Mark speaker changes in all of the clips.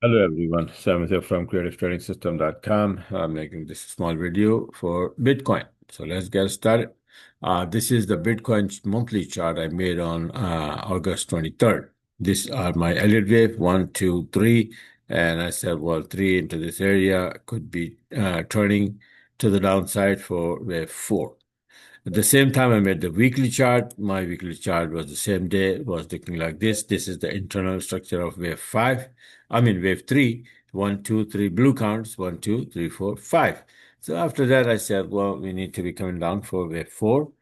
Speaker 1: Hello everyone, Sam here from creativetrading.system.com. I'm making this small video for Bitcoin. So let's get started. This is the Bitcoin monthly chart I made on August 23rd. These are my Elliott wave, one, two, three. And I said, well, three into this area could be turning to the downside for wave four. At the same time, I made the weekly chart. My weekly chart was the same day, it was looking like this. This is the internal structure of wave five. I mean, wave three. One, two, three blue counts. One, two, three, four, five. So after that, I said, well, we need to be coming down for wave four,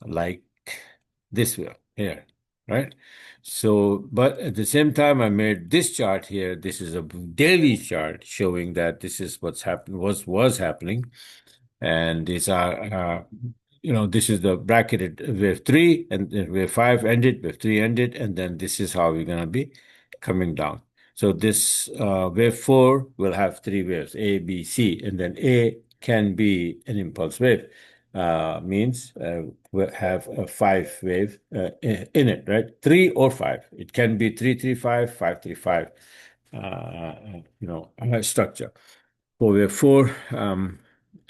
Speaker 1: like this way here, right? So, but at the same time, I made this chart here. This is a daily chart showing that this is what's happened, was happening. And these are, this is the bracketed wave three, and then wave five ended, wave three ended, and then this is how we're going to be coming down. So this wave four will have three waves, A, B, C, and then A can be an impulse wave. Means we'll have a five wave in it, right? Three or five. It can be 335, 535, structure for wave four.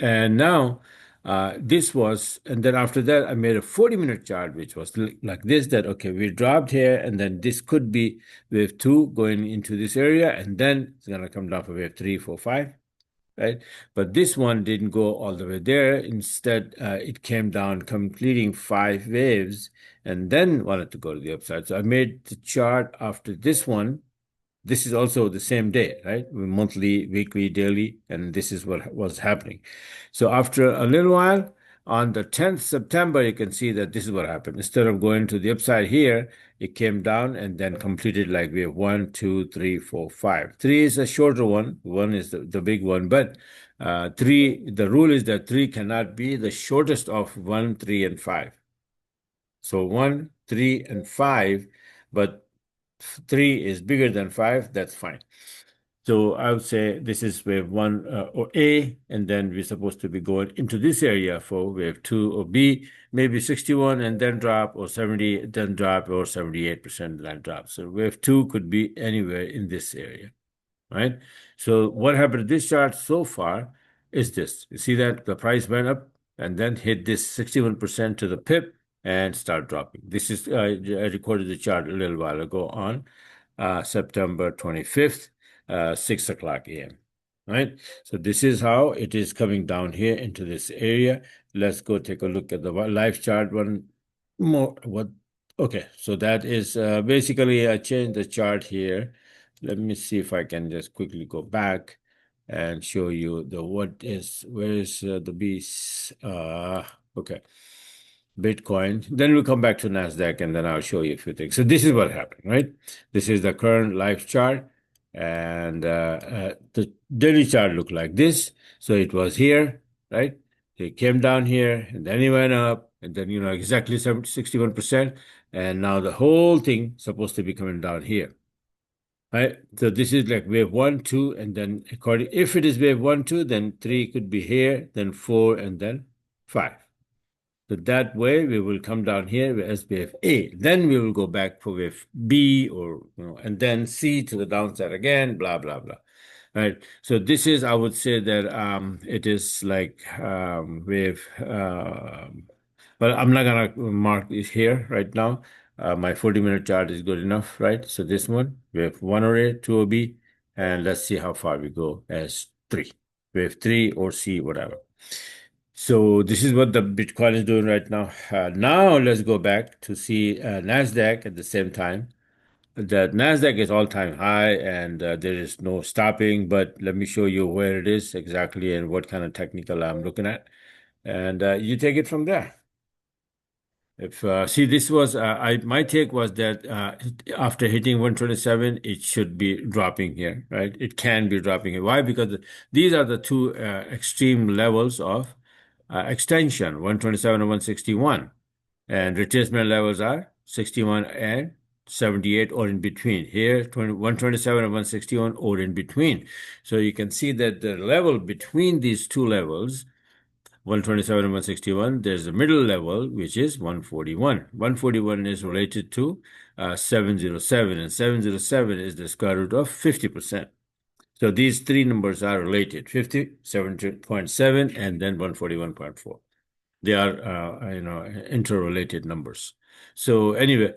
Speaker 1: And now this was, and then after that, I made a 40-minute chart, which was like this, that, okay, we dropped here, and then this could be wave two going into this area, and then it's going to come down for wave three, four, five, right? But this one didn't go all the way there. Instead, it came down, completing five waves, and then wanted to go to the upside. So I made the chart after this one. This is also the same day, right? Monthly, weekly, daily, and this is what was happening. So after a little while, on the 10th September, you can see that this is what happened. Instead of going to the upside here, it came down and then completed like we have one, two, three, four, five. Three is a shorter one. One is the big one, but three, the rule is that three cannot be the shortest of one, three, and five. So one, three, and five, but three is bigger than five, that's fine. So I would say this is wave one or A, and then we're supposed to be going into this area for wave two or B, maybe 61 and then drop, or 70, then drop, or 78% then drop. So wave two could be anywhere in this area, right? So what happened to this chart so far is this. You see that the price went up and then hit this 61% to the pip and start dropping. This is, I recorded the chart a little while ago on September 25th, 6 o'clock a.m. Right? So this is how it is coming down here into this area. Let's go take a look at the live chart one more. Okay, so that is basically I changed the chart here. Let me see if I can just quickly go back and show you where is the beast? Okay. Bitcoin. Then we'll come back to Nasdaq, and then I'll show you a few things. So this is what happened, right? This is the current live chart, and the daily chart looked like this. So it was here, right? It came down here, and then it went up, and then exactly 61%, and now the whole thing supposed to be coming down here. Right, so this is like wave one, two, and then if it is wave one, two, then three could be here, then four, and then five. So that way we will come down here as wave A. Then we will go back for wave B, or and then C to the downside again, blah blah blah. Right. So this is, I would say that it is like wave. But I'm not gonna mark this here right now. My 40-minute chart is good enough, right? So this one, wave one or A, two or B, and let's see how far we go as three, wave three or C, whatever. So this is what the Bitcoin is doing right now. Now let's go back to see Nasdaq at the same time. The Nasdaq is all-time high, and there is no stopping. But let me show you where it is exactly and what kind of technical I'm looking at, and you take it from there. If see, this was my take was that after hitting 127, it should be dropping here, right? It can be dropping here. Why? Because these are the two extreme levels of extension, 127 and 161, and retracement levels are 61 and 78, or in between. Here, 127 and 161, or in between. So you can see that the level between these two levels, 127 and 161, there's a middle level, which is 141. 141 is related to 707, and 707 is the square root of 50%. So these three numbers are related: 50, 70.7, and then 141.4. They are, interrelated numbers. So anyway,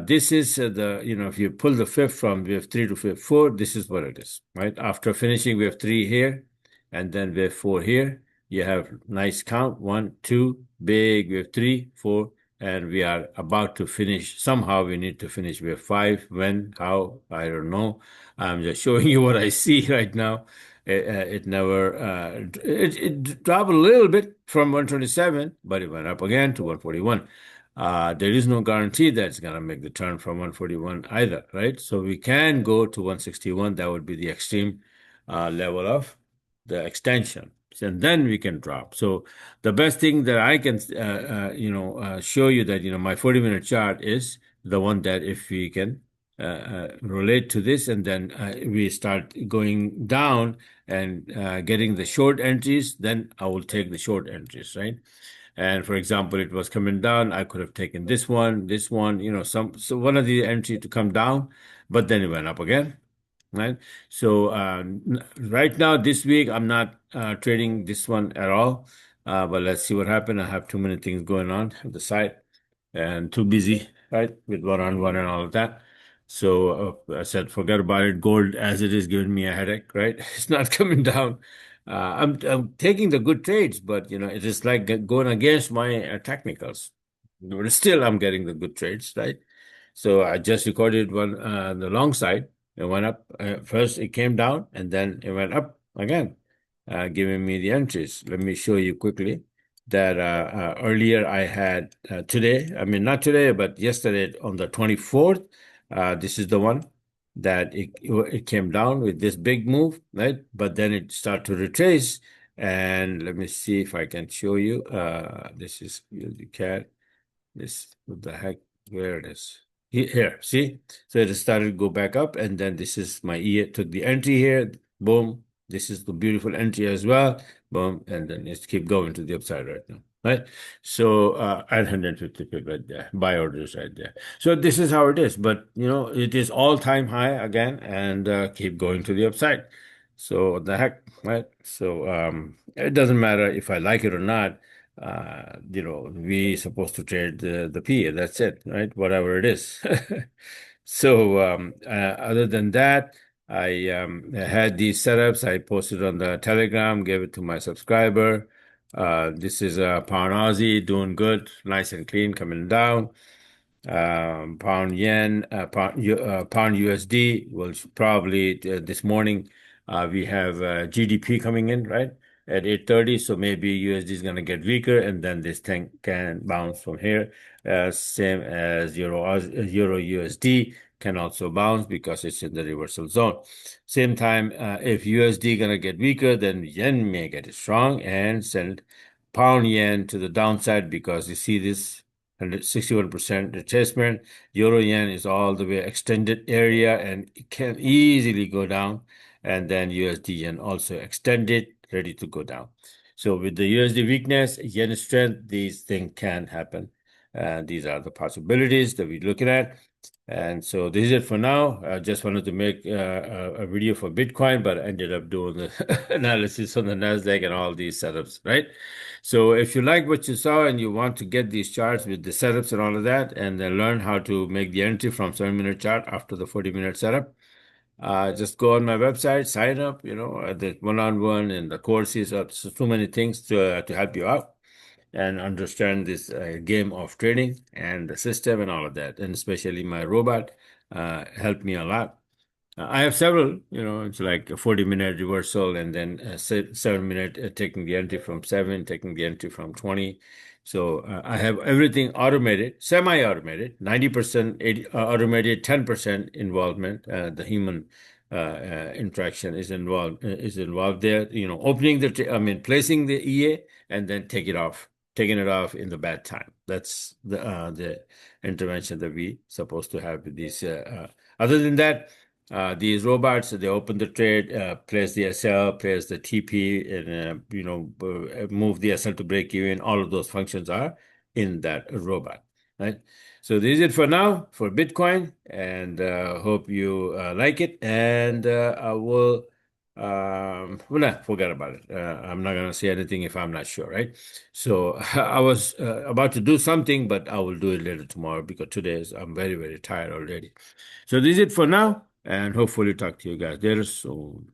Speaker 1: this is if you pull the fifth from wave 3 to wave 4, this is what it is, right? After finishing wave 3 here, and then wave 4 here, you have nice count, 1, 2, big wave 3, 4, and we are about to finish. Somehow we need to finish wave 5. When, how, I don't know. I'm just showing you what I see right now. It never it dropped a little bit from 127, but it went up again to 141. There is no guarantee that it's going to make the turn from 141 either, right? So we can go to 161. That would be the extreme level of the extension, and then we can drop. So the best thing that I can show you that my 40-minute chart is the one that if we can relate to this, and then we start going down and getting the short entries, then I will take the short entries, right? And for example, it was coming down. I could have taken this one, so one of the entry to come down, but then it went up again, right? So right now, this week, I'm not trading this one at all. But let's see what happens. I have too many things going on the side and too busy, right, with one-on-one and all of that. So I said, forget about it. Gold as it is giving me a headache, right? It's not coming down. I'm taking the good trades, but it is like going against my technicals. But still, I'm getting the good trades, right? So I just recorded one the long side. It went up. First, it came down, and then it went up again, giving me the entries. Let me show you quickly that earlier I had today. I mean, not today, but yesterday on the 24th. This is the one that it came down with this big move, right? But then it started to retrace. And let me see if I can show you. This is you can. This what the heck? Where it is? Here, see? So it started to go back up, and then this is my took the entry here. Boom. This is the beautiful entry as well. Boom, and then it's keep going to the upside right now. Right? So 150 pip right there. Buy orders right there. So this is how it is. But it is all-time high again and keep going to the upside. So what the heck, right? So it doesn't matter if I like it or not. We supposed to trade the P. That's it, right? Whatever it is. So other than that, I had these setups. I posted on the Telegram, gave it to my subscriber. This is a pound Aussie doing good, nice and clean, coming down. Pound yen, pound USD will probably this morning. We have GDP coming in, right, at 8:30. So maybe USD is going to get weaker, and then this thing can bounce from here. Same as Euro USD can also bounce because it's in the reversal zone. Same time, if USD going to get weaker, then yen may get strong and send pound yen to the downside because you see this 161% retracement. Euro yen is all the way extended area and it can easily go down. And then USD yen also extended, ready to go down. So with the USD weakness, yen strength, these things can happen. These are the possibilities that we're looking at. And so this is it for now. I just wanted to make a video for Bitcoin, but I ended up doing the analysis on the Nasdaq and all these setups, right? So if you like what you saw and you want to get these charts with the setups and all of that, and then learn how to make the entry from 7-minute chart after the 40-minute setup, just go on my website, sign up, the one-on-one and the courses. So many things to help you out and understand this game of trading and the system and all of that. And especially my robot helped me a lot. I have several, it's like a 40-minute reversal and then a 7-minute taking the entry from 7, taking the entry from 20. So I have everything automated, semi-automated, 90% automated, 10% involvement. The human interaction is involved there. Opening placing the EA and then taking it off in the bad time. That's the intervention that we supposed to have with these. Other than that, these robots, they open the trade, place the SL, place the TP, and move the SL to break even. All of those functions are in that robot, right? So this is it for now for Bitcoin, and hope you like it. And I will well, nah, forget about it. I'm not gonna say anything if I'm not sure, right? So I was about to do something, but I will do it later tomorrow because I'm very, very tired already. So this is it for now, and hopefully talk to you guys later soon.